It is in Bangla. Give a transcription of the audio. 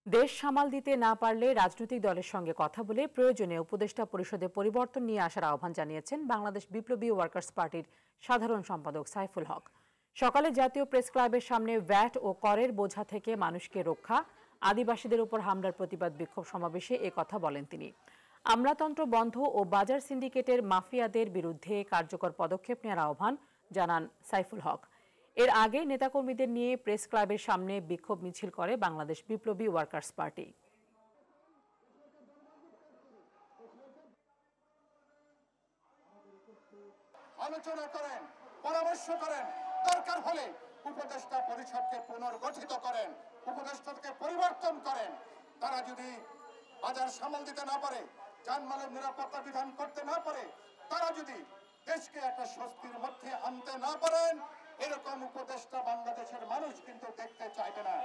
দেশ সামাল দিতে না পারলে রাজনৈতিক দলের সঙ্গে কথা বলে প্রয়োজনে উপদেষ্টা পরিষদে পরিবর্তন নিয়ে আসার আহ্বান জানিয়েছেন বাংলাদেশ বিপ্লবী ওয়ার্কার্স পার্টির সাধারণ সম্পাদক সাইফুল হক। সকালে জাতীয় প্রেস ক্লাবের সামনে ভ্যাট ও করের বোঝা থেকে মানুষকে রক্ষা, আদিবাসীদের উপর হামলার প্রতিবাদ বিক্ষোভ সমাবেশে কথা বলেন তিনি। আমলাতন্ত্র বন্ধ ও বাজার সিন্ডিকেটের মাফিয়াদের বিরুদ্ধে কার্যকর পদক্ষেপ নেওয়ার আহ্বান জানান সাইফুল হক। এর আগে নেতাকর্মীদের নিয়ে প্রেস ক্লাবের সামনে বিক্ষোভ মিছিল করে বাংলাদেশ বিপ্লবী ওয়ার্কার্স পার্টি। আলোচনা করেন, পরামর্শ করেন, দরকার হলে উপদেষ্টা পরিষদকে পুনর্গঠিত করেন, উপদেষ্টাকে পরিবর্তন করেন। তারা যদি বাজার সামাল দিতে না পারে, যানবাহনের নিরাপত্তা বিধান করতে না পারে, তারা যদি দেশকে একটা স্বস্তির মধ্যে আনতে না পারেন, এরকম উপদেষ্টা বাংলাদেশের মানুষ কিন্তু দেখতে চাইবে না।